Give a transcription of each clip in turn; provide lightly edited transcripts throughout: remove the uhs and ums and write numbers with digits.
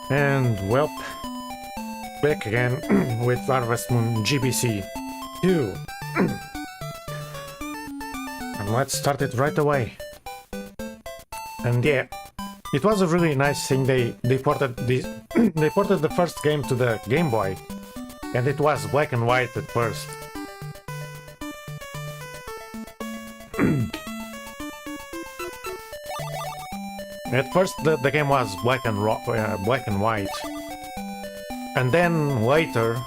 And well, back again with Harvest Moon GBC 2. And let's start it right away. And yeah, it was a really nice thing they ported this they ported the first game to the Game Boy, and it was black and white at first. At first the game was black and white, and then later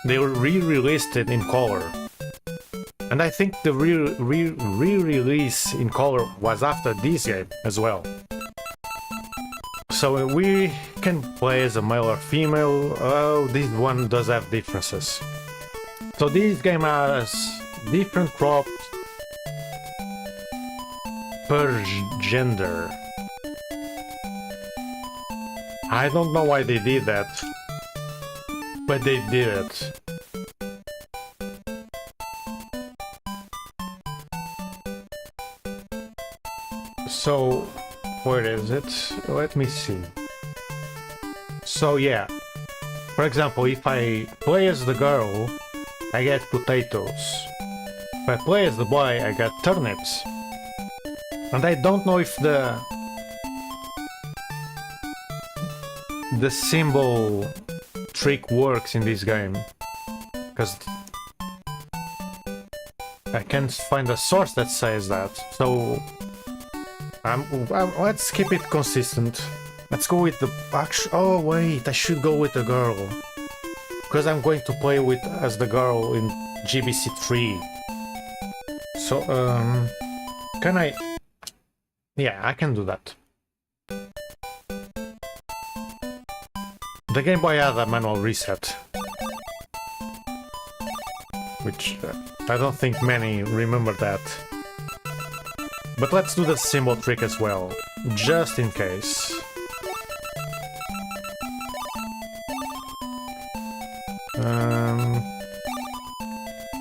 they re-released it in color. And I think the re-release in color was after this game as well. So we can play as a male or female. Oh, this one does have differences. So this game has different crops per gender. I don't know why they did that, but they did it. So, where is it? Let me see. So yeah, for example, if I play as the girl, I get potatoes. If I play as the boy, I get turnips. And I don't know if the symbol trick works in this game, because I can't find a source that says that. So let's keep it consistent. Let's go with the actual. Oh wait, I should go with the girl, because I'm going to play with as the girl in GBC 3. So can I? Yeah, I can do that. The Game Boy had a manual reset, which I don't think many remember that. But let's do the symbol trick as well, just in case.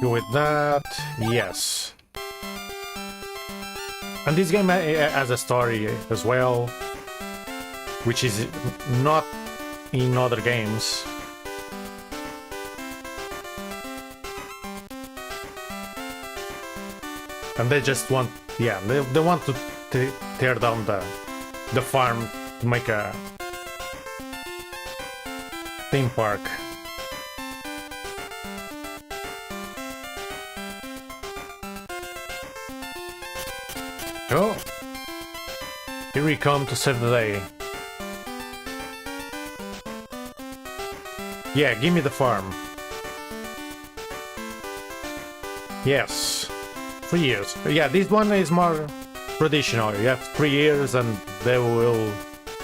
Go with that, yes. And this game has a story as well, which is not in other games. And they just want, yeah, they want to tear down the farm to make a theme park. Oh, here we come to save the day. Yeah, give me the farm. Yes. 3 years. Yeah, this one is more traditional. You have 3 years and they will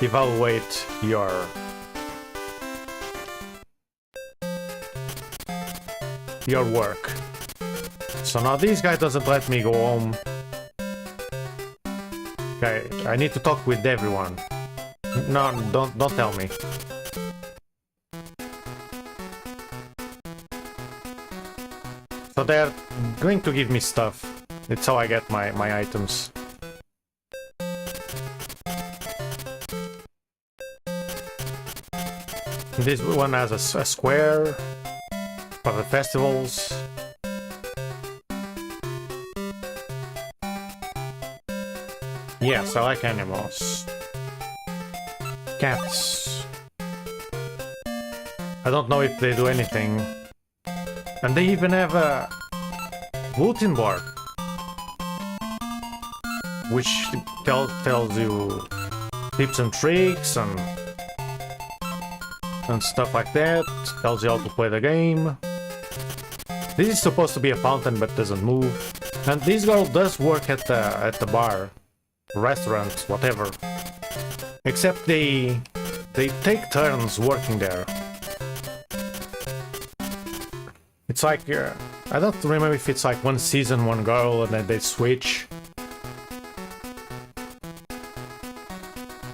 evaluate your work. So now this guy doesn't let me go home. Okay, I need to talk with everyone. No, don't tell me. So they're going to give me stuff. It's how I get my items. This one has a square for the festivals. Yes, I like animals. Cats. I don't know if they do anything. And they even have a bulletin board, which tells you tips and tricks and stuff like that. Tells you how to play the game. This is supposed to be a fountain, but doesn't move. And this girl does work at the bar, restaurant, whatever. Except they take turns working there. It's like, I don't remember if it's like one season, one girl, and then they switch.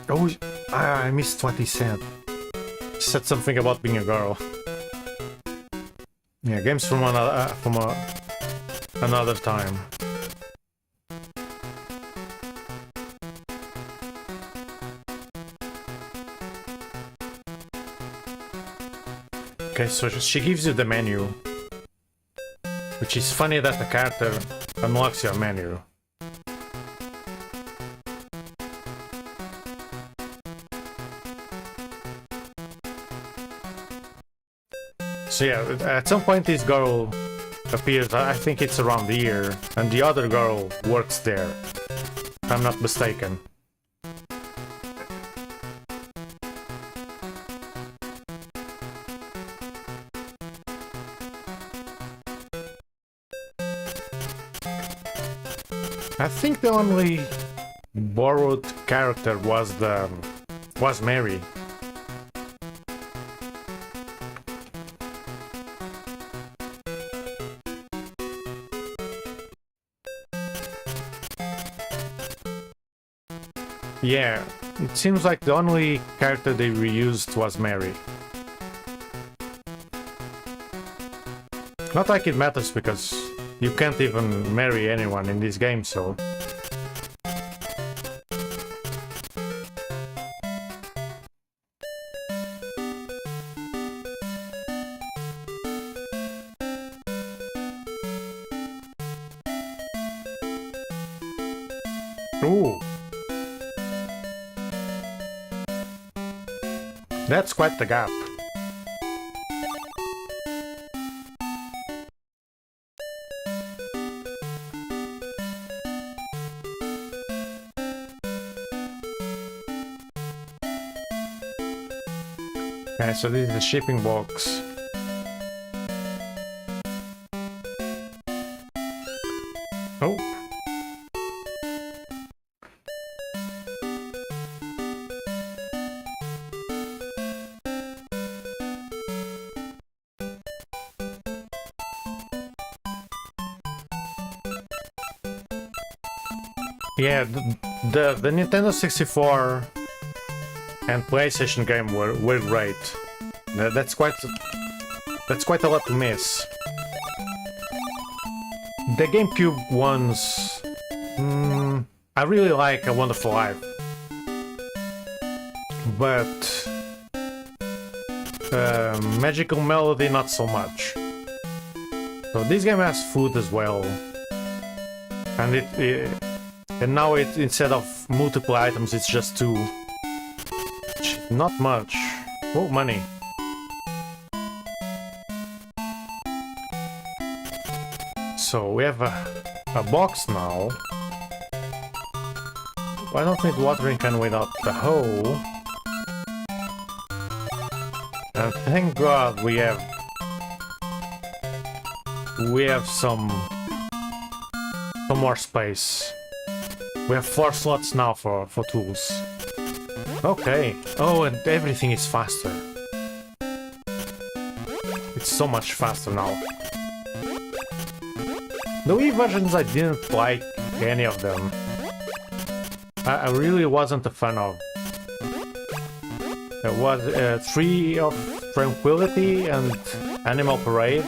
Oh, I missed what he said. He said something about being a girl. Yeah, games from another time. Okay, so she gives you the menu. Which is funny that the character unlocks your menu. So yeah, at some point this girl appears, I think it's around here, and the other girl works there, if I'm not mistaken. I think the only borrowed character was Mary. Yeah, it seems like the only character they reused was Mary. Not like it matters because you can't even marry anyone in this game, so... Ooh! That's quite the gap. Okay, so this is the shipping box. Oh. Yeah, the Nintendo 64 and PlayStation game were great. That's quite a lot to miss. The GameCube ones, I really like A Wonderful Life, but Magical Melody not so much. So this game has food as well, and now instead of multiple items, it's just 2. Not much. Oh, money. So we have a box now. I don't need watering can without the hole. And thank God we have some more space. We have 4 slots now for tools. Okay. Oh, and everything is faster. It's so much faster now. The Wii versions, I didn't like any of them. I really wasn't a fan of. There was Tree of Tranquility and Animal Parade.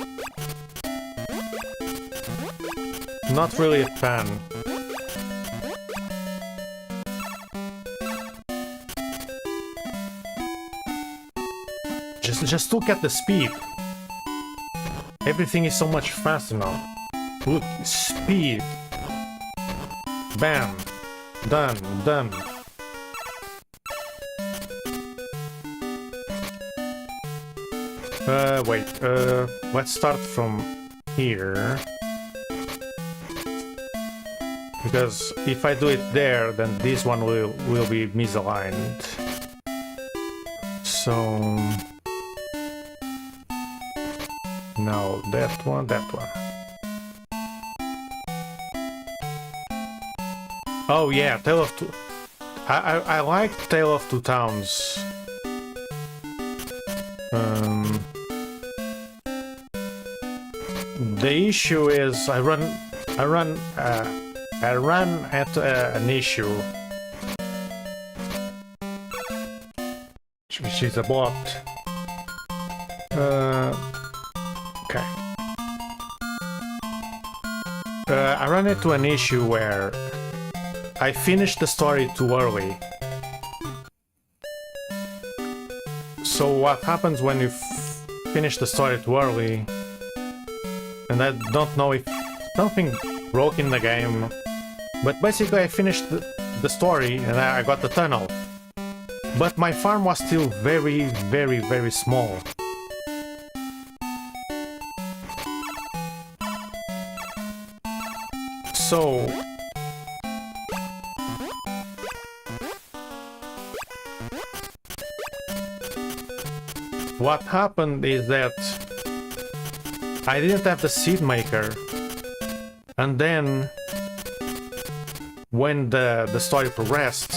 Not really a fan. Just look at the speed. Everything is so much faster now. Look, speed. Bam. Done. Wait, let's start from here. Because if I do it there, then this one will be misaligned. So... no, that one. Oh yeah, Tale of Two... I like Tale of Two Towns. The issue is I run at an issue, which is a bot. Okay. I run into an issue where I finished the story too early. So what happens when you finished the story too early. And I don't know if something broke in the game. But basically I finished the story and I got the tunnel. But my farm was still very, very, very small. So... what happened is that I didn't have the seed maker, and then when the story progressed,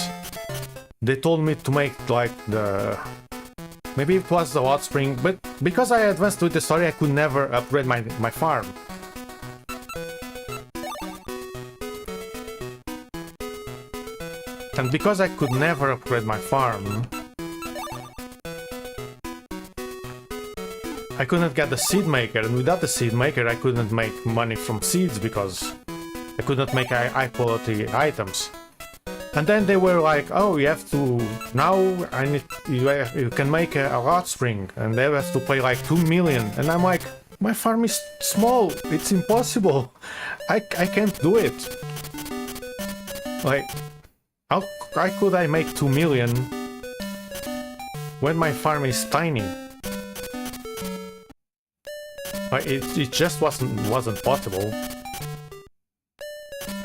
they told me to make like the... maybe it was the hot spring, but because I advanced with the story I could never upgrade my farm. And because I could never upgrade my farm, I couldn't get the seed maker, and without the seed maker I couldn't make money from seeds because I couldn't make high quality items. And then they were like, oh, you have to... now you can make a hot spring, and they have to pay like 2 million. And I'm like, my farm is small, it's impossible. I can't do it. Like, how could I make 2 million when my farm is tiny? It just wasn't possible.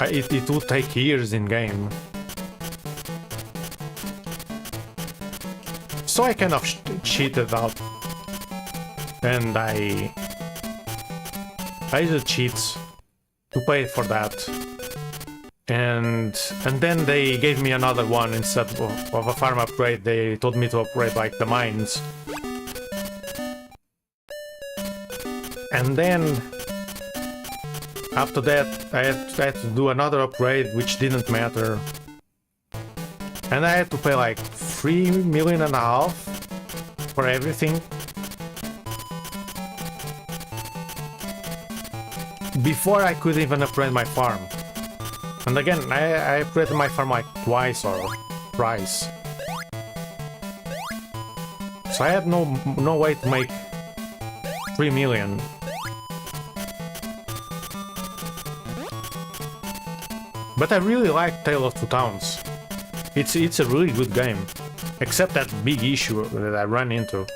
It would take years in game. So I kind of cheated out, and I used cheats to pay for that, and then they gave me another one instead of a farm upgrade. They told me to upgrade like the mines. And then, after that, I had to do another upgrade, which didn't matter. And I had to pay like 3.5 million for everything. Before I could even upgrade my farm. And again, I upgraded my farm like twice or thrice. So I had no way to make 3 million. But I really like Tale of Two Towns. It's a really good game, except that big issue that I ran into.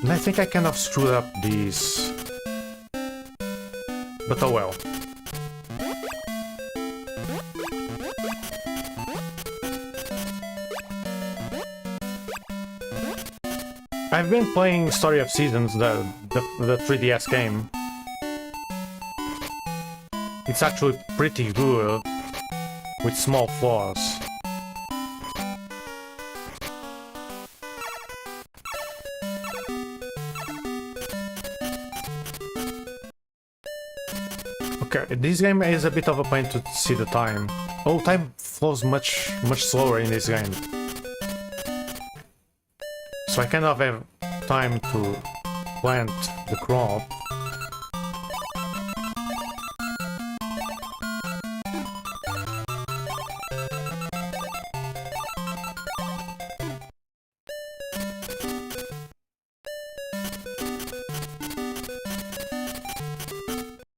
And I think I kind of screwed up these, but oh well. I've been playing Story of Seasons, the 3DS game. It's actually pretty good, with small flaws. Okay, this game is a bit of a pain to see the time. Oh, time flows much slower in this game. So I kind of have time to plant the crop.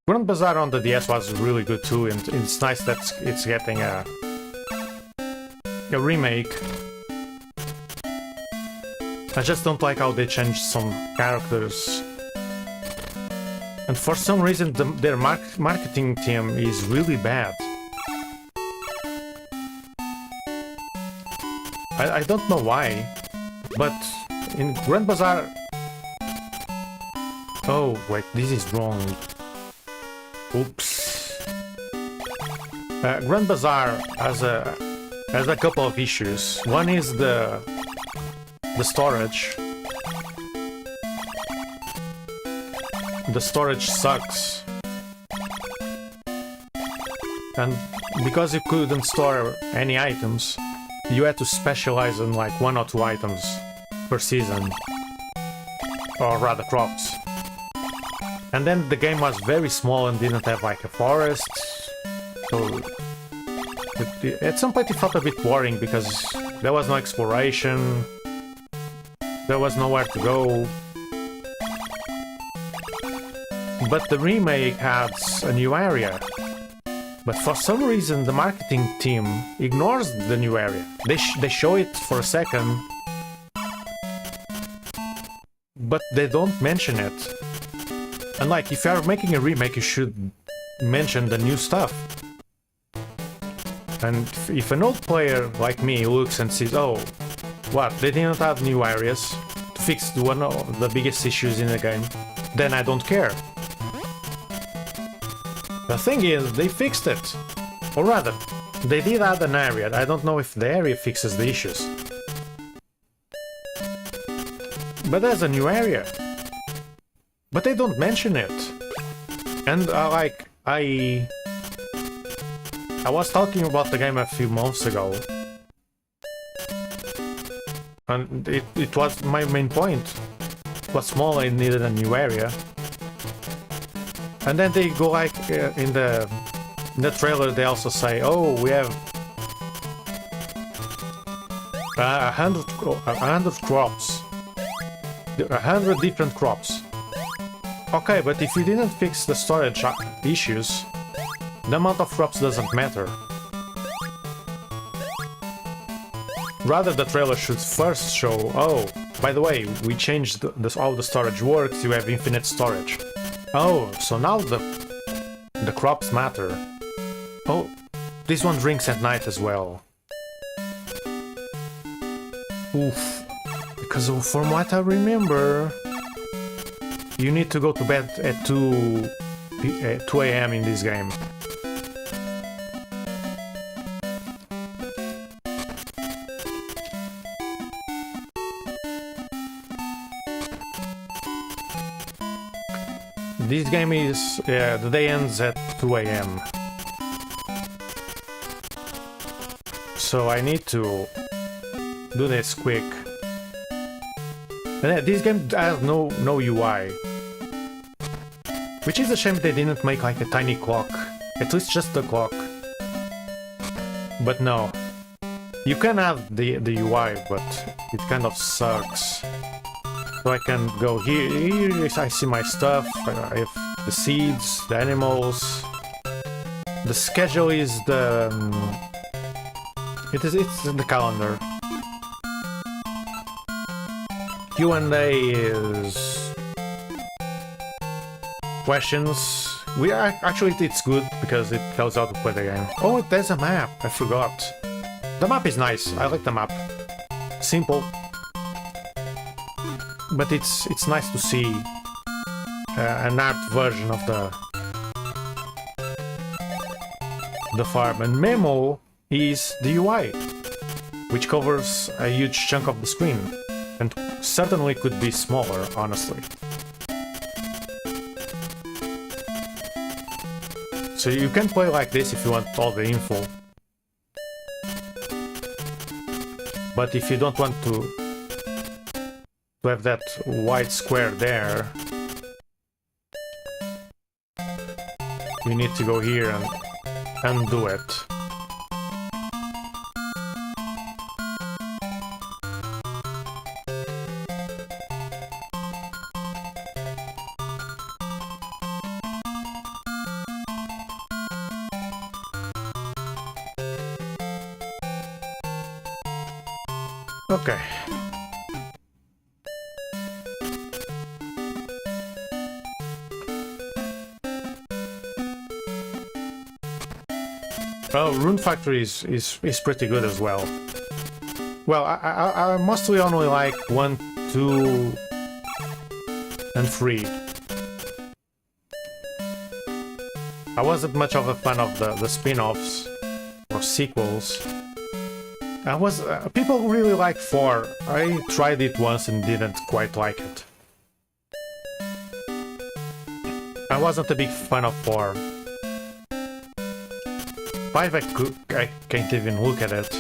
Grand Bazaar on the DS was really good too, and it's nice that it's getting a remake. I just don't like how they changed some characters. And for some reason their marketing team is really bad. I don't know why, but in Grand Bazaar... Oh, wait, this is wrong. Oops. Grand Bazaar has a couple of issues. One is the storage. The storage sucks. And because you couldn't store any items, you had to specialize in like 1 or 2 items per season. Or rather crops. And then the game was very small and didn't have like a forest. So At some point it felt a bit boring because there was no exploration, there was nowhere to go. But the remake adds a new area. But for some reason the marketing team ignores the new area. They show it for a second, but they don't mention it. And like, if you are making a remake, you should mention the new stuff. And if an old player like me looks and sees, oh, what, they didn't add new areas to fix one of the biggest issues in the game, then I don't care. The thing is, they fixed it. Or rather, they did add an area. I don't know if the area fixes the issues. But there's a new area. But they don't mention it. And like, I was talking about the game a few months ago. And it was my main point. It was small and needed a new area. And then they go like, in the trailer they also say, oh, we have 100 crops. 100 different crops. Okay, but if we didn't fix the storage issues, the amount of crops doesn't matter. Rather, the trailer should first show, oh, by the way, we changed how the storage works, you have infinite storage. Oh, so now the crops matter. Oh, this one drinks at night as well. Oof. Because from what I remember, you need to go to bed at 2 AM in this game. This game is... the day ends at 2 AM. So I need to do this quick. And this game has no UI. Which is a shame they didn't make like a tiny clock. At least just the clock. But no. You can have the UI, but it kind of sucks. So I can go here, I see my stuff, I have the seeds, the animals. The schedule is the... it's in the calendar. Q&A is... questions. Actually, it's good because it tells how to play the game. Oh, there's a map, I forgot. The map is nice, I like the map. Simple. But it's nice to see an art version of the farm. And Memo is the UI, which covers a huge chunk of the screen, and certainly could be smaller, honestly. So you can play like this if you want all the info. But if you don't want to have that white square there, you need to go here and undo it. Okay. Well, Rune Factory is pretty good as well. Well, I mostly only like 1, 2, and 3. I wasn't much of a fan of the spin-offs or sequels. People really like 4. I tried it once and didn't quite like it. I wasn't a big fan of 4. 5 I can't even look at it.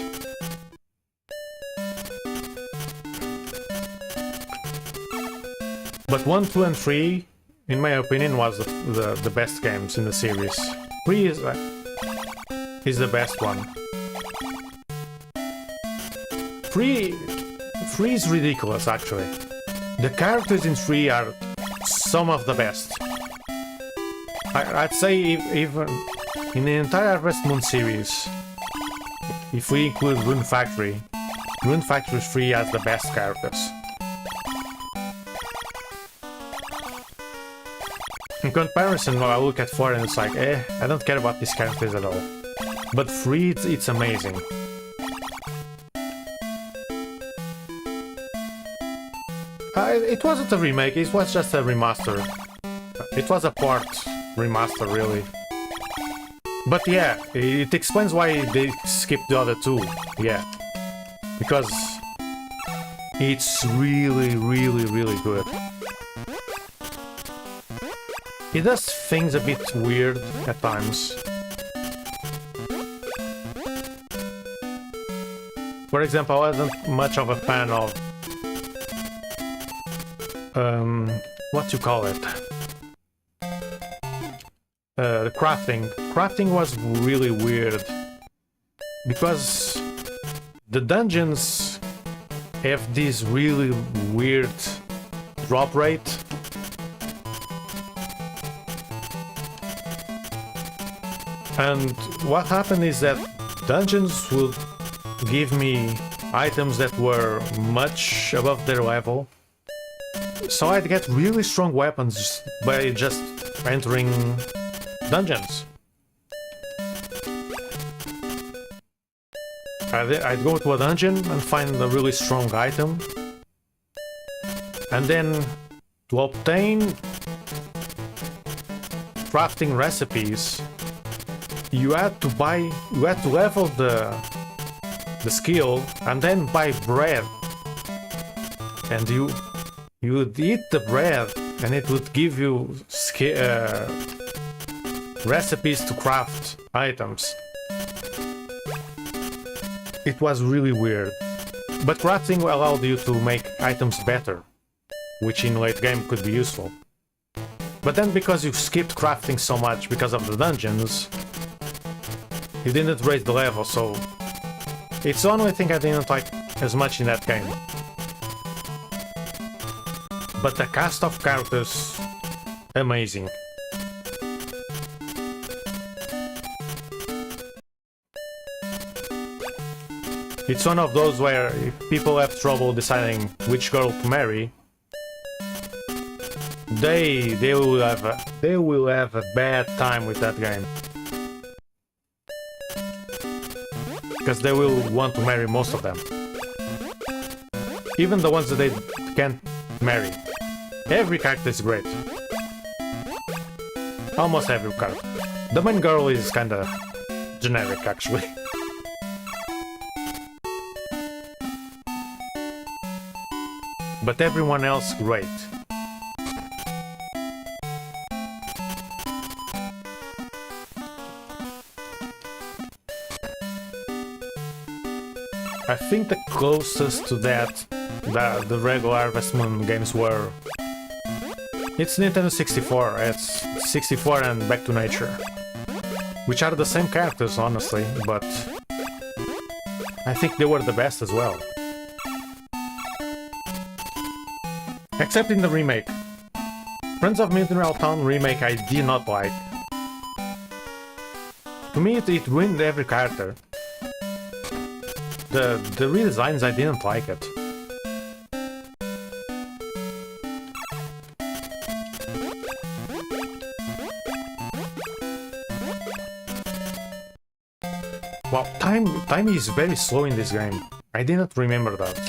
But 1, 2 and 3, in my opinion, was the best games in the series. 3 is... is the best one. 3 is ridiculous, actually. The characters in 3 are some of the best. I'd say even in the entire Harvest Moon series, if we include Rune Factory 3 has the best characters. In comparison, I look at 4 and it's like, I don't care about these characters at all. But 3, it's amazing. It wasn't a remake, it was just a remaster. It was a port remaster, really. But yeah, it explains why they skipped the other 2. Yeah. Because it's really, really, really good. It does things a bit weird at times. For example, I wasn't much of a fan of what you call it? The crafting. Crafting was really weird because the dungeons have this really weird drop rate. And what happened is that dungeons would give me items that were much above their level. So I'd get really strong weapons by just entering dungeons. I'd go to a dungeon and find a really strong item. And then to obtain crafting recipes, you had to level the skill and then buy bread. And you would eat the bread and it would give you recipes to craft items. It was really weird. But crafting allowed you to make items better, which in late game could be useful. But then because you skipped crafting so much because of the dungeons, you didn't raise the level, so it's the only thing I didn't like as much in that game. But the cast of characters, amazing. It's one of those where if people have trouble deciding which girl to marry, they will have a bad time with that game. Because they will want to marry most of them. Even the ones that they can't marry. Every character is great. Almost every character. The main girl is kinda generic, actually. But everyone else, great. I think the closest to that the regular Harvest Moon games were... It's Nintendo 64, it's 64 and Back to Nature. Which are the same characters, honestly, but... I think they were the best as well. Except in the remake. Friends of Mineral Town remake I did not like. To me it ruined every character. The redesigns, I didn't like it. Wow, time is very slow in this game. I didn't remember that.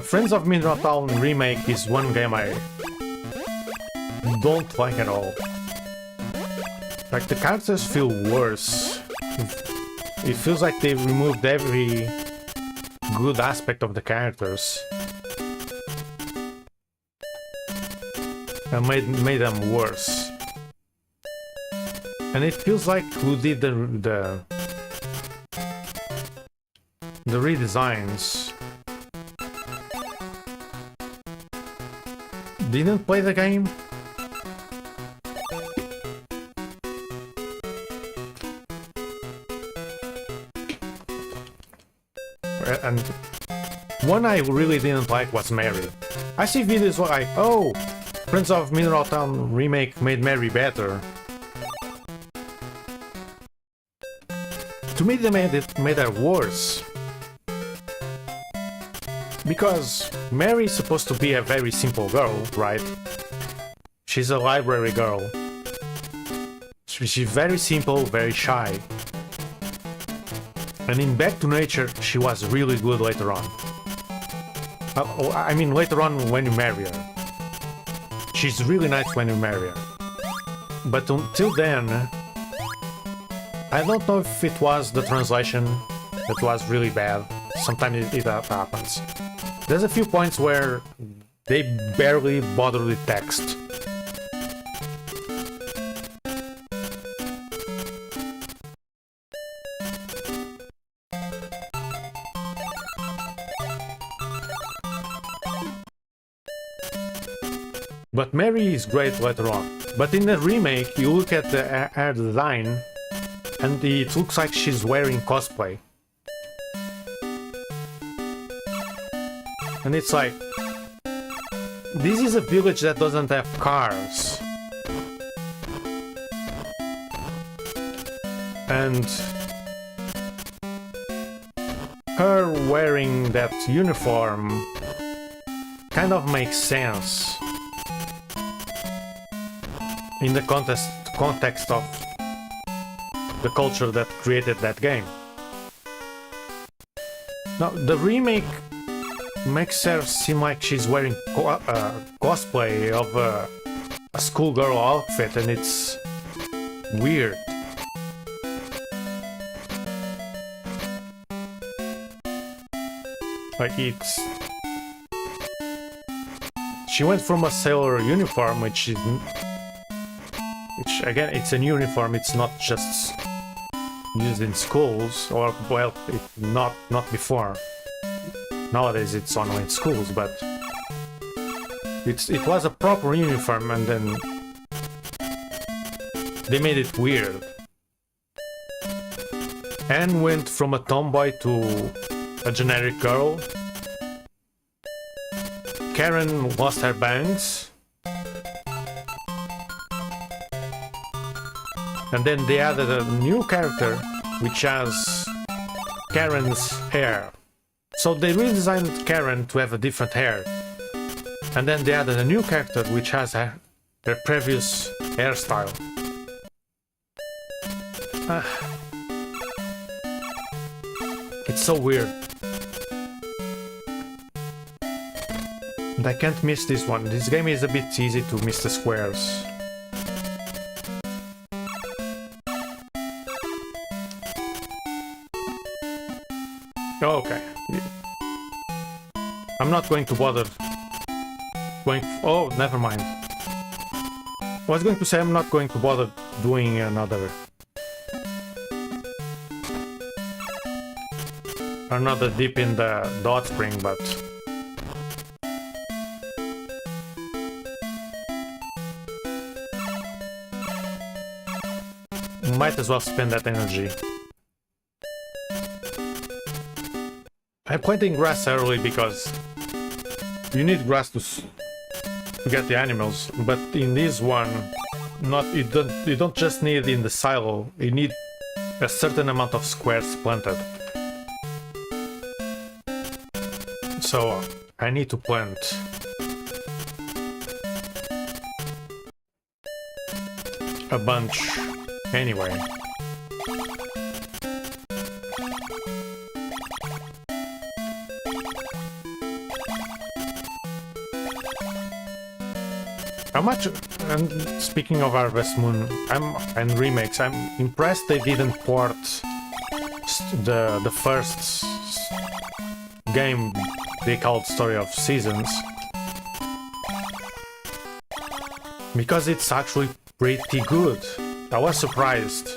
Friends of Mineral Town remake is one game I don't like at all. Like, the characters feel worse. It feels like they removed every good aspect of the characters and made them worse. And it feels like who did the redesigns didn't play the game. and one I really didn't like was Mary. I see videos like, oh, Prince of Mineral Town remake made Mary better. To me, they made her worse. Because Mary is supposed to be a very simple girl, right? She's a library girl. She's very simple, very shy. And in Back to Nature, she was really good later on. I mean, later on when you marry her. She's really nice when you marry her. But until then, I don't know if it was the translation that was really bad. Sometimes it happens. There's a few points where they barely bother with text. But Mary is great later on. But in the remake, you look at the hair design, and it looks like she's wearing cosplay. And it's like, this is a village that doesn't have cars. And her wearing that uniform kind of makes sense in the context of the culture that created that game. Now, the remake makes her seem like she's wearing cosplay of a schoolgirl outfit, and it's weird. Like, she went from a sailor uniform, which again, it's a new uniform, it's not just used in schools, or, well, not before. Nowadays it's only in schools, but it was a proper uniform, and then they made it weird. Anne went from a tomboy to a generic girl. Karen lost her bangs. And then they added a new character, which has Karen's hair. So they redesigned Karen to have a different hair. And then they added a new character, which has her previous hairstyle. It's so weird. And I can't miss this one. This game is a bit easy to miss the squares. Okay. I'm not going to bother going... Oh, never mind. I was going to say I'm not going to bother doing another dip in the dot spring, but might as well spend that energy. I'm planting grass early because you need grass to get the animals, but in this one, you don't just need it in the silo, you need a certain amount of squares planted. So I need to plant a bunch anyway. How much, and speaking of Harvest Moon and remakes, I'm impressed they didn't port the first game they called Story of Seasons, because it's actually pretty good. I was surprised,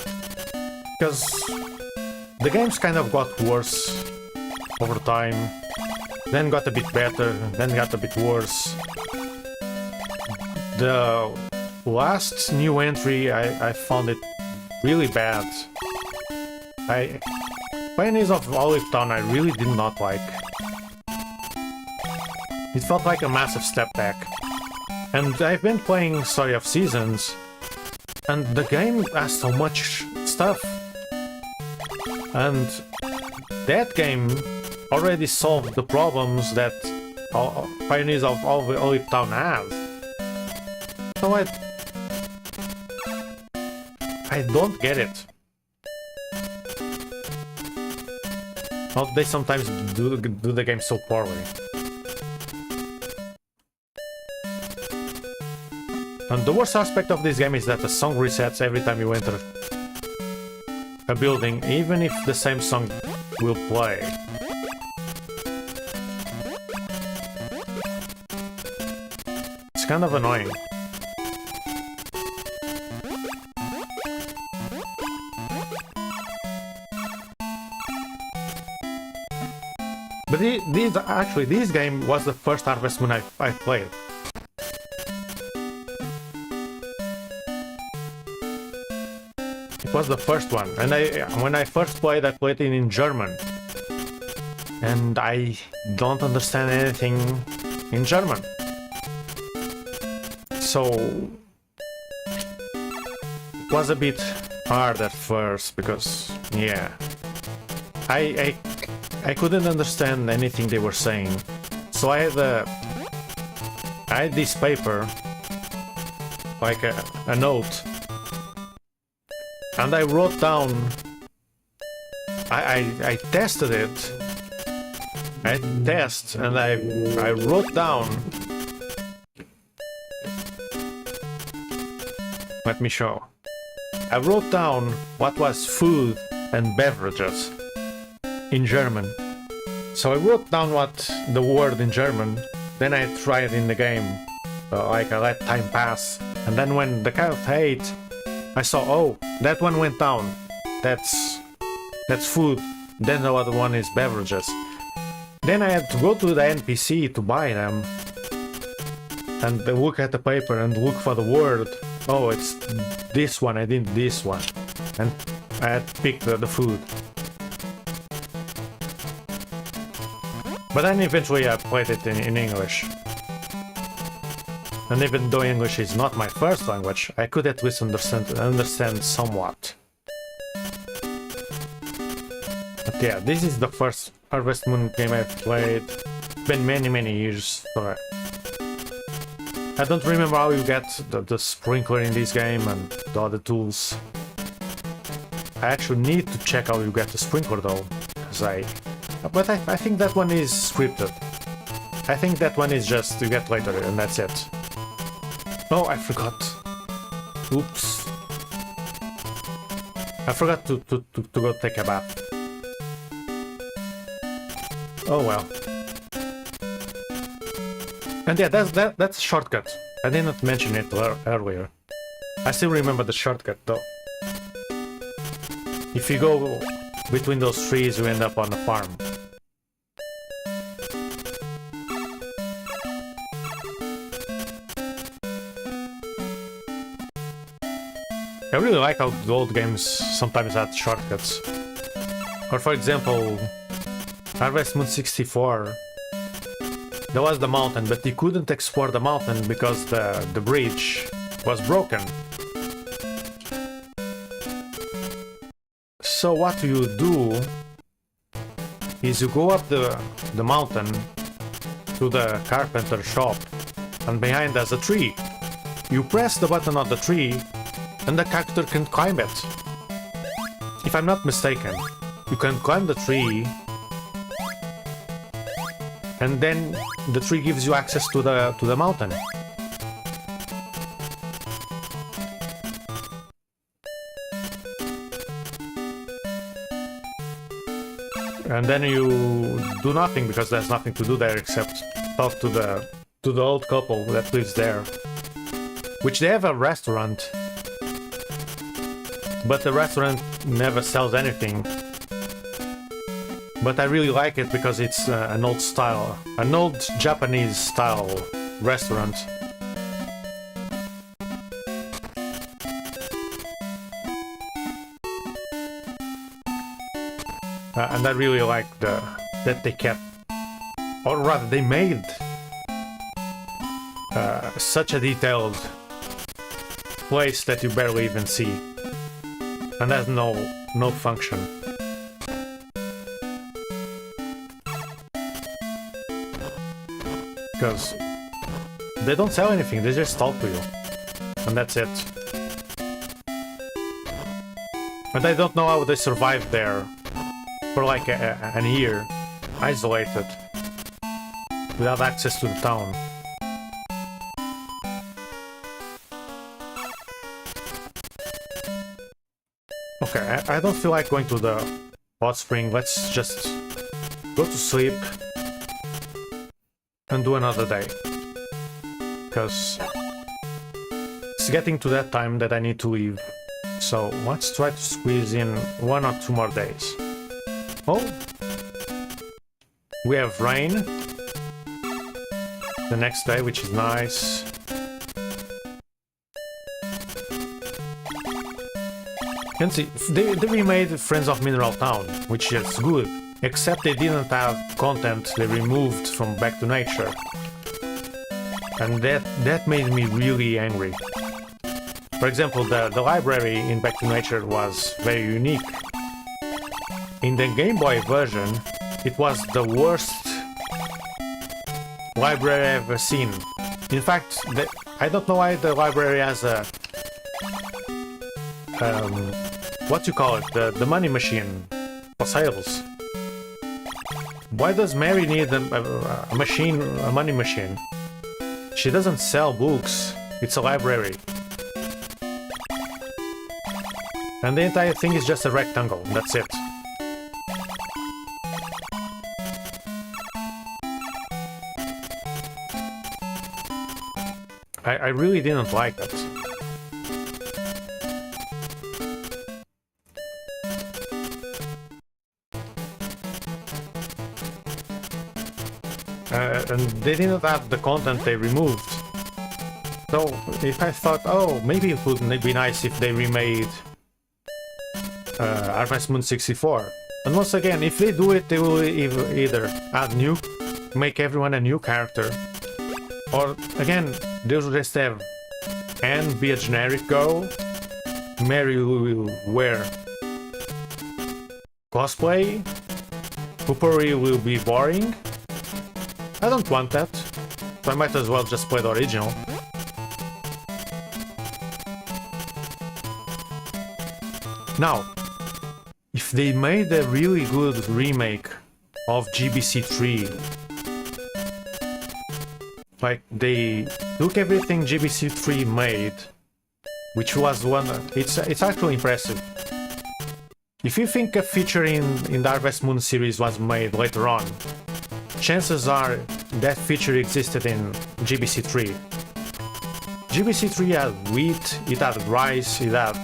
because the games kind of got worse over time, then got a bit better, then got a bit worse. The last new entry, I found it really bad. Pioneers of Olive Town I really did not like. It felt like a massive step back. And I've been playing Story of Seasons, and the game has so much stuff. And that game already solved the problems that Pioneers of Olive Town has. So I don't get it. How they sometimes do the game so poorly. And the worst aspect of this game is that the song resets every time you enter a building, even if the same song will play. It's kind of annoying. But this game was the first Harvest Moon I played. It was the first one, and when I first played, I played it in German. And I don't understand anything in German. So it was a bit hard at first because, yeah, I couldn't understand anything they were saying. So I had this paper, like a note, and I wrote down. I tested it. I test and I wrote down. Let me show. I wrote down what was food and beverages in German. So I wrote down what the word in German, then I tried it in the game, like I let time pass, and then when the count 8, I saw, oh, that one went down, that's food, then the other one is beverages. Then I had to go to the NPC to buy them, and look at the paper and look for the word. Oh, it's this one, I did this one, and I had to pick the food. But then eventually I played it in English. And even though English is not my first language, I could at least understand somewhat. But yeah, this is the first Harvest Moon game I've played. It's been many years, so I don't remember how you get the sprinkler in this game and the other tools. I actually need to check how you get the sprinkler though, but I think that one is scripted. I think that one is just you get later and that's it. Oh, I forgot. Oops. I forgot to go take a bath. Oh well. And yeah, that's a shortcut. I didn't mention it earlier. I still remember the shortcut though. If you go between those trees, you end up on a farm. I really like how the old games sometimes had shortcuts. Or for example, Harvest Moon 64, there was the mountain, but you couldn't explore the mountain because the bridge was broken. So what you do is you go up the mountain to the carpenter shop, and behind there's a tree. You press the button on the tree, and the character can climb it. If I'm not mistaken, you can climb the tree, and then the tree gives you access to the mountain. And then you do nothing because there's nothing to do there except talk to the old couple that lives there, which they have a restaurant. But the restaurant never sells anything. But I really like it because it's an old Japanese style restaurant. And I really like that they kept, or rather they made such a detailed place that you barely even see, and has no function. Because they don't sell anything, they just talk to you, and that's it. And I don't know how they survived there for like an year, isolated, without access to the town. Okay, I don't feel like going to the hot spring. Let's just go to sleep and do another day. Because it's getting to that time that I need to leave. So let's try to squeeze in 1 or 2 more days. Oh, we have rain the next day, which is nice. You can see, they remade Friends of Mineral Town, which is good, except they didn't have content they removed from Back to Nature. And that made me really angry. For example, the library in Back to Nature was very unique. In the Game Boy version, it was the worst library I've ever seen. In fact, I don't know why the library has a... what you call it? The money machine for sales. Why does Mary need a money machine? She doesn't sell books, it's a library. And the entire thing is just a rectangle, that's it. I really didn't like it. And they didn't have the content they removed. So if I thought, oh, maybe it would be nice if they remade Harvest Moon 64. And once again, if they do it, they will either make everyone a new character, or again, they'll just have Anne be a generic girl, Mary will wear cosplay, Poopery will be boring. I don't want that, so I might as well just play the original. Now, if they made a really good remake of GBC 3, like they took everything GBC 3 made, which was it's actually impressive. If you think a feature in the Harvest Moon series was made later on, chances are that feature existed in GBC 3. GBC 3 had wheat, it had rice, it had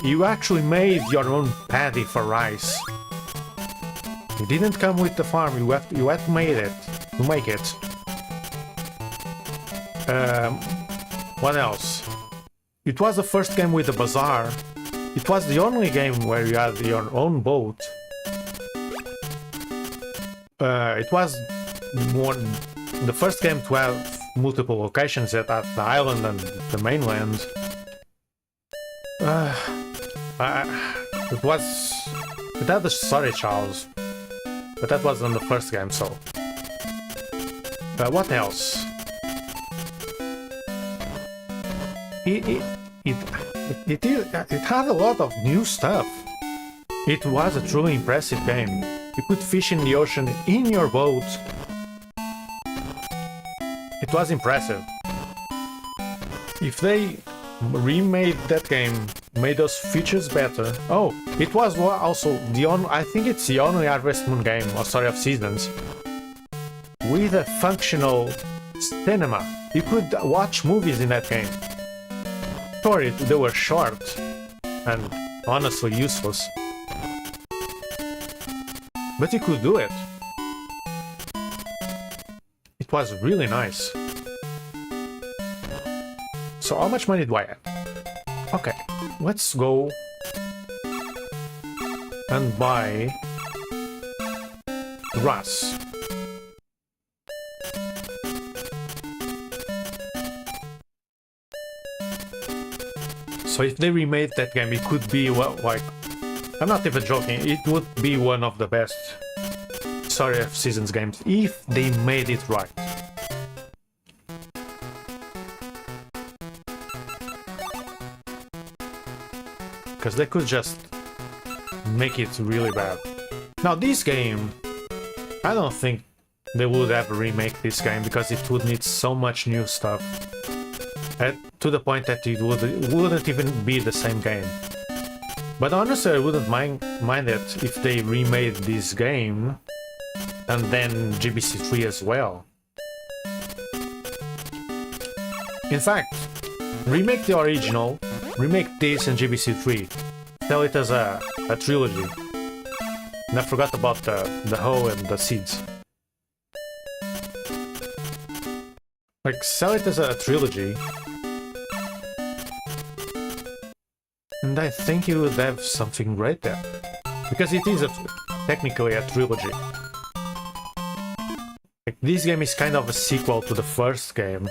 you actually made your own paddy for rice. It didn't come with the farm, you had to make it. What else? It was the first game with a bazaar. It was the only game where you had your own boat. It was the first game to have multiple locations at the island and the mainland. It had the storage house, but that wasn't the first game, so... what else? It had a lot of new stuff. It was a truly impressive game. You could fish in the ocean in your boat. It was impressive. If they remade that game, made those features better... Oh, it was also the only... I think it's the only Harvest Moon game, or Story of Seasons, with a functional cinema. You could watch movies in that game. Sorry, they were short and honestly useless. But you could do it. It was really nice. So how much money do I have? Okay, let's go and buy grass. So if they remade that game, it could be, well, like, I'm not even joking, it would be one of the best Story of Seasons games if they made it right. Because they could just make it really bad. Now this game, I don't think they would ever remake this game because it would need so much new stuff. To the point that it wouldn't even be the same game. But honestly, I wouldn't mind it if they remade this game and then GBC 3 as well. In fact, remake the original, remake this and GBC 3. Sell it as a trilogy. And I forgot about the hoe and the seeds. Like, sell it as a trilogy. And I think you would have something great there. Because it is technically a trilogy. Like, this game is kind of a sequel to the first game.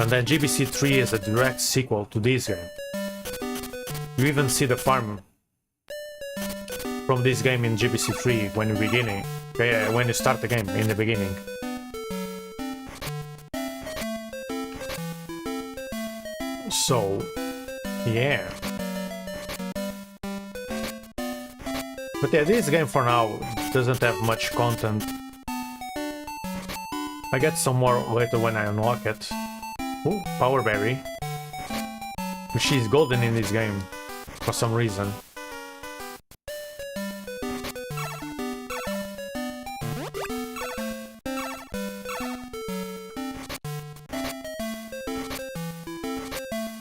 And then GBC 3 is a direct sequel to this game. You even see the farm from this game in GBC 3 when you start the game in the beginning. So, yeah. But yeah, this game for now doesn't have much content. I get some more later when I unlock it. Ooh, Power Berry. Which is golden in this game, for some reason.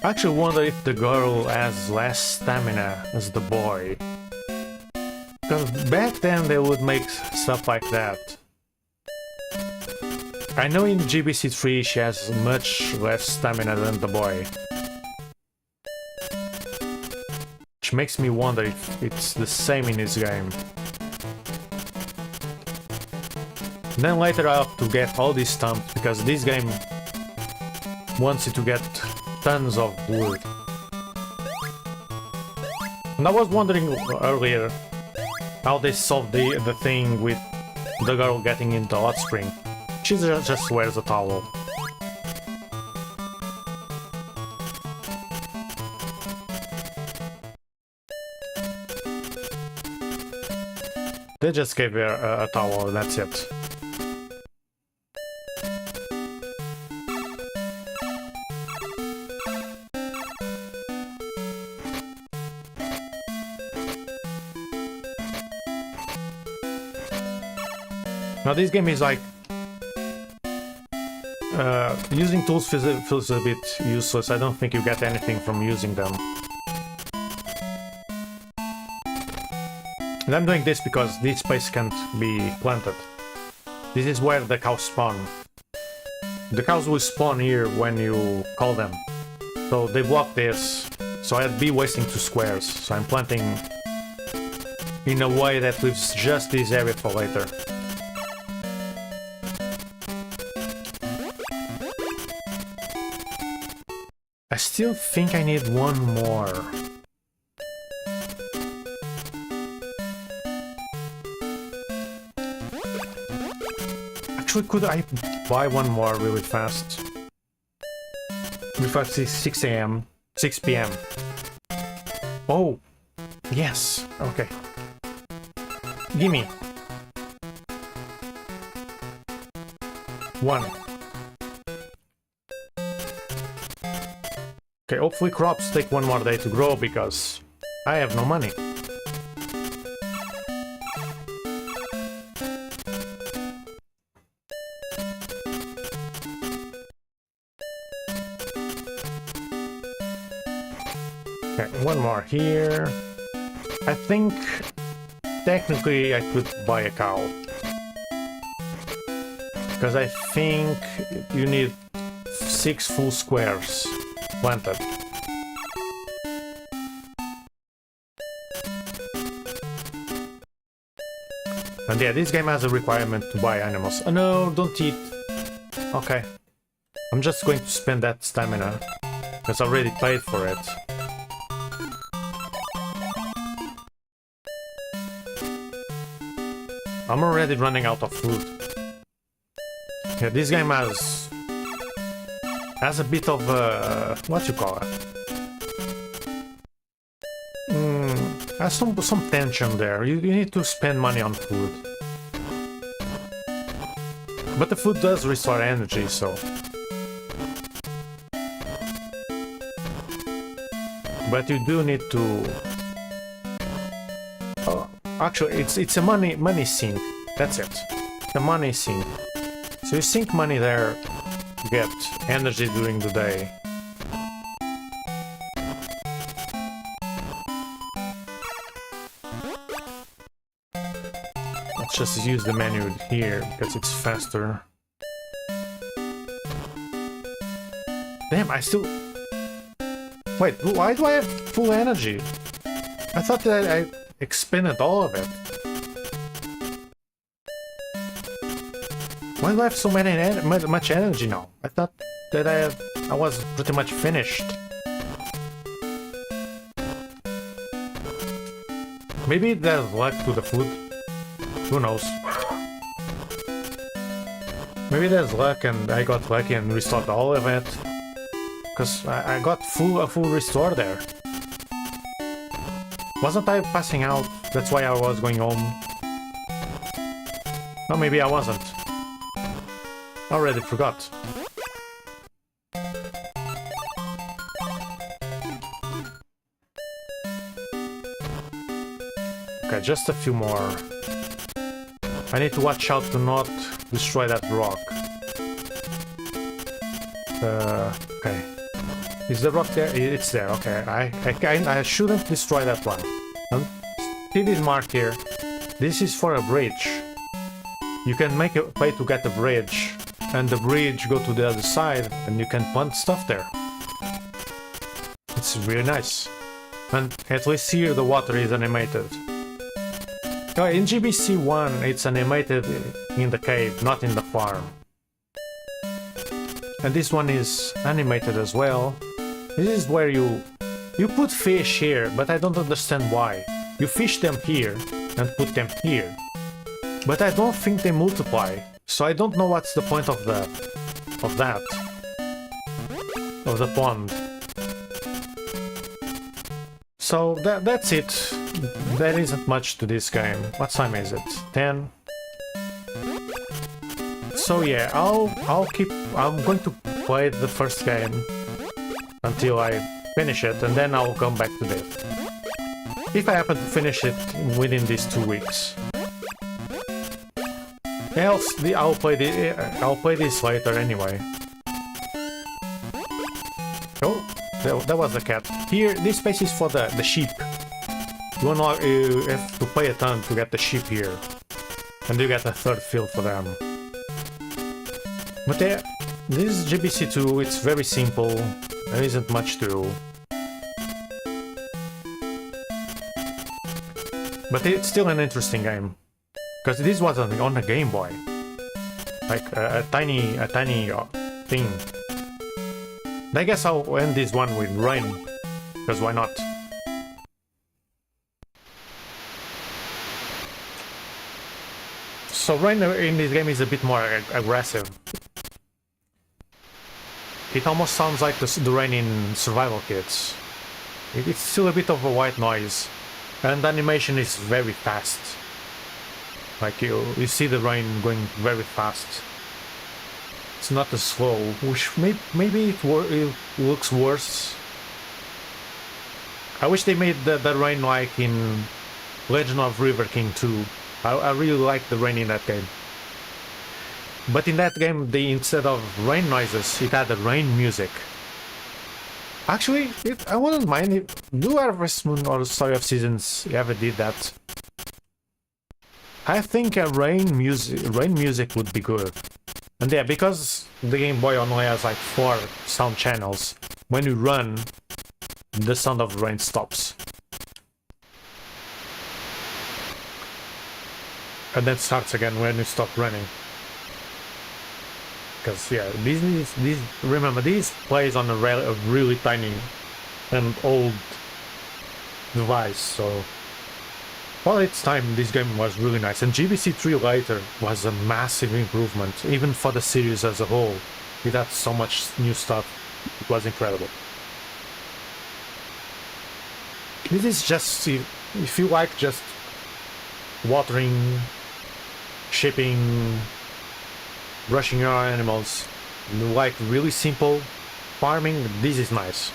I actually wonder if the girl has less stamina as the boy. Because back then they would make stuff like that. I know in GBC 3 she has much less stamina than the boy. Which makes me wonder if it's the same in this game. Then later I have to get all these stumps, because this game wants you to get tons of wood. And I was wondering earlier how they solved the thing with the girl getting into hot spring. She just wears a towel. They just gave her a towel, and that's it. Now this game is like... using tools feels a bit useless. I don't think you get anything from using them. And I'm doing this because this space can't be planted. This is where the cows spawn. The cows will spawn here when you call them. So they block this, so I'd be wasting 2 squares. So I'm planting in a way that leaves just this area for later. I still think I need one more. Actually, could I buy one more really fast? Before 6 AM, 6 PM. Oh, yes, okay. Gimme. 1. Okay, hopefully crops take 1 more day to grow because I have no money. Okay, 1 more here. I think technically I could buy a cow. Because I think you need 6 full squares planted. And yeah, this game has a requirement to buy animals. Oh no, don't eat. Okay. I'm just going to spend that stamina, because I already paid for it. I'm already running out of food. Yeah, this game has a bit of what you call it? Has some tension there. You need to spend money on food, but the food does restore energy, so. But you do need to. Actually, it's a money sink. That's it. The money sink. So you sink money there to get energy during the day. Let's just use the menu here because it's faster. Damn, I still. Wait, why do I have full energy? I thought that I expended all of it. Why do I have so much energy now? I thought that I was pretty much finished. Maybe there's luck to the food. Who knows? Maybe there's luck and I got lucky and restored all of it. Because I got a full restore there. Wasn't I passing out? That's why I was going home. No, maybe I wasn't. I already forgot. Okay, just a few more. I need to watch out to not destroy that rock. Okay. Is the rock there? It's there, okay. I shouldn't destroy that one. See this mark here? This is for a bridge. You can make a way to get the bridge, and the bridge go to the other side, and you can plant stuff there. It's really nice. And at least here the water is animated. In GBC 1 it's animated in the cave, not in the farm. And this one is animated as well. This is where you put fish here, but I don't understand why. You fish them here and put them here. But I don't think they multiply, so I don't know what's the point of the pond. So that's it. There isn't much to this game. What time is it? 10. So yeah, I'm going to play the first game until I finish it, and then I'll come back to this. If I happen to finish it within these 2 weeks. Else, I'll play this later anyway. Oh, that was the cat. Here, this space is for the sheep. You have to pay a ton to get the sheep here, and you get a third field for them. But yeah, this is GBC 2. It's very simple. There isn't much to do. But it's still an interesting game. Because this was on a Game Boy. Like a tiny thing. I guess I'll end this one with rain. Because why not? So rain in this game is a bit more aggressive. It almost sounds like the rain in Survival Kits. It's still a bit of a white noise, and the animation is very fast. Like you see the rain going very fast. It's not as slow, which maybe it looks worse. I wish they made the rain like in Legend of River King 2. I really like the rain in that game. But in that game, instead of rain noises, it had the rain music. Actually, I wouldn't mind if Harvest Moon or Story of Seasons ever did that. I think a rain music would be good. And yeah, because the Game Boy only has like 4 sound channels, when you run, the sound of the rain stops. and then starts again when you stop running. Because yeah, this remember this plays on a really tiny and old device, so for its time this game was really nice. And GBC 3 later was a massive improvement, even for the series as a whole. It had so much new stuff. It was incredible. This is just if you like just watering, shipping, brushing your animals, like really simple farming, this is nice.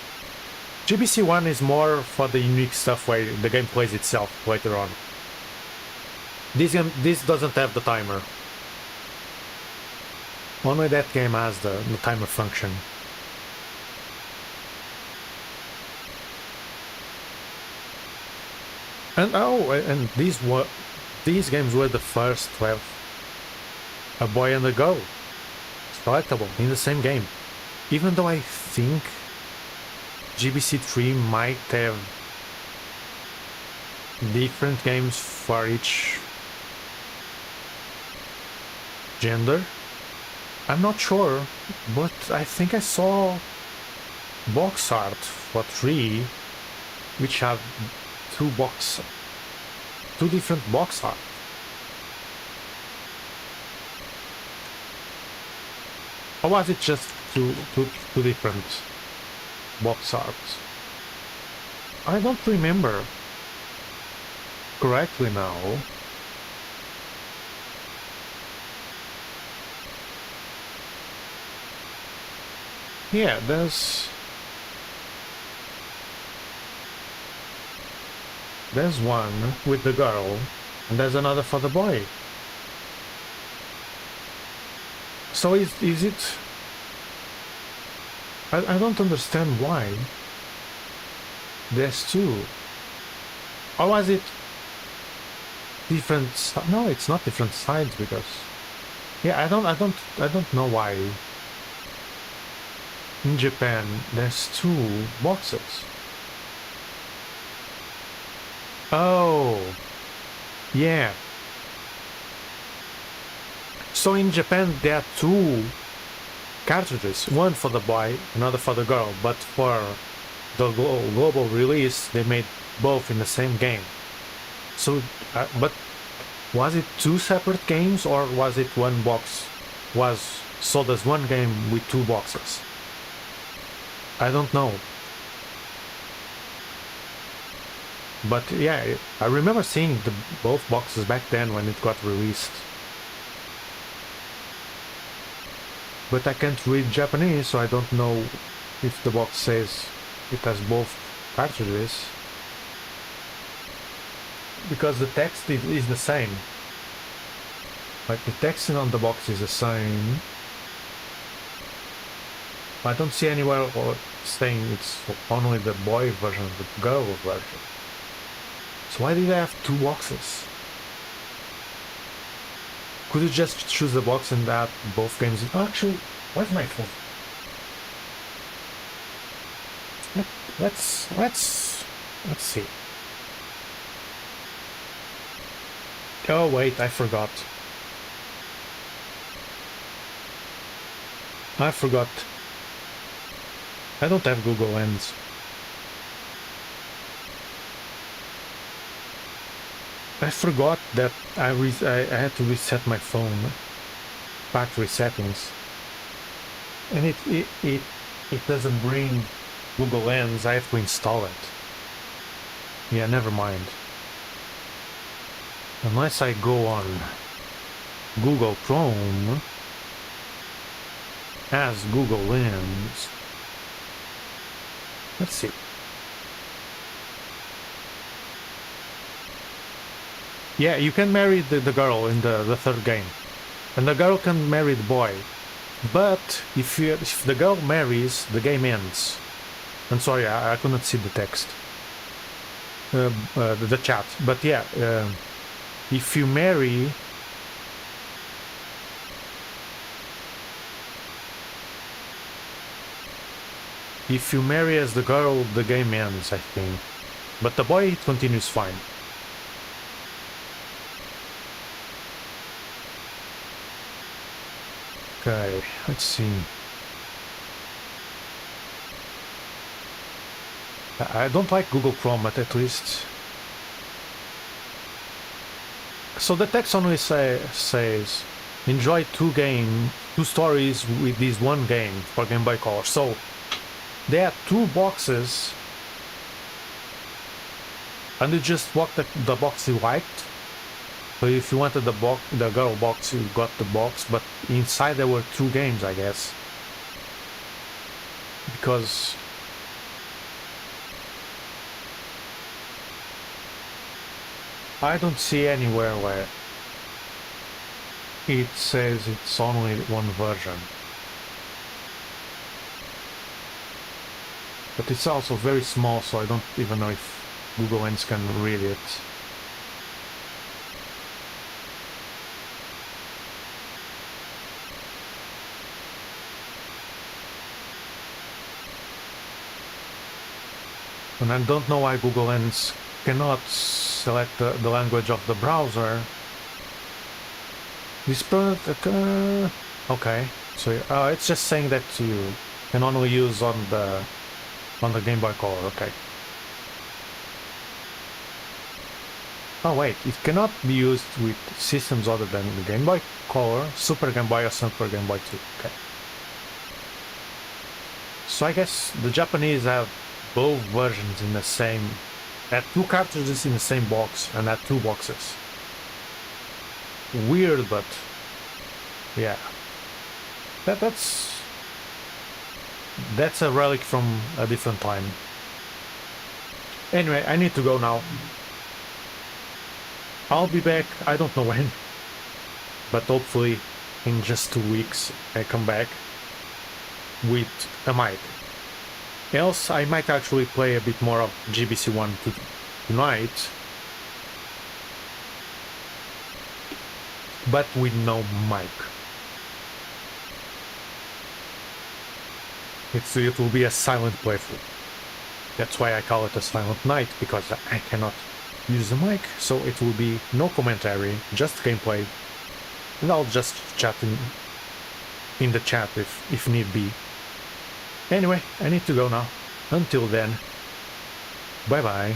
GBC 1 is more for the unique stuff where the game plays itself later on. This doesn't have the timer. Only that game has the timer function. And and these games were the first to have a boy and a girl selectable in the same game. Even though I think GBC 3 might have different games for each gender. I'm not sure, but I think I saw box art for 3 which have two different box art. Or was it just two different box arts? I don't remember correctly now. Yeah, there's one with the girl, and there's another for the boy. So is it... I don't understand why there's two. Or was it different... No, it's not different sides, because... Yeah, I don't know why in Japan there's two boxes. Oh, yeah. So in Japan there are two cartridges, one for the boy, another for the girl, but for the global release they made both in the same game. So, but was it two separate games, or was it one box was sold as one game with two boxes? I don't know. But yeah, I remember seeing both boxes back then when it got released. But I can't read Japanese, so I don't know if the box says it has both cartridges. Because the text is the same. Like, the text on the box is the same. I don't see anywhere saying it's only the boy version, the girl version. So why did I have two boxes? Could you just choose the box and add both games? Oh, actually, where's my phone? Let's see. Oh wait, I forgot. I don't have Google Lens. I forgot that I had to reset my phone, factory settings, and it doesn't bring Google Lens. I have to install it. Yeah, never mind. Unless I go on Google Chrome as Google Lens. Let's see. Yeah, you can marry the girl in the third game, and the girl can marry the boy. But if the girl marries, the game ends. I'm sorry, I couldn't see the text, the chat. But yeah, if you marry, as the girl, the game ends, I think. But the boy, it continues fine. Okay, let's see. I don't like Google Chrome, but at least. So the text only says, enjoy two stories with this one game for Game Boy Color. So there are two boxes, and you just walk the box you liked. So if you wanted the girl box, you got the box, but inside there were two games, I guess. Because I don't see anywhere where it says it's only one version. But it's also very small, so I don't even know if Google Lens can read it. And I don't know why Google Lens cannot select the language of the browser. This product, okay, so it's just saying that you can only use on the Game Boy Color. Okay. Oh wait, it cannot be used with systems other than the Game Boy Color, Super Game Boy, or Super Game Boy 2. Okay. So I guess the Japanese have both versions in the same, had two cartridges in the same box and had two boxes. Weird, but yeah, that's a relic from a different time. Anyway, I need to go now. I'll be back, I don't know when, but hopefully in just 2 weeks I come back with a mic. Else I might actually play a bit more of GBC 1 tonight, but with no mic. It will be a silent playthrough. That's why I call it a silent night, because I cannot use the mic, so it will be no commentary, just gameplay, and I'll just chat in the chat if need be. Anyway, I need to go now. Until then, bye bye.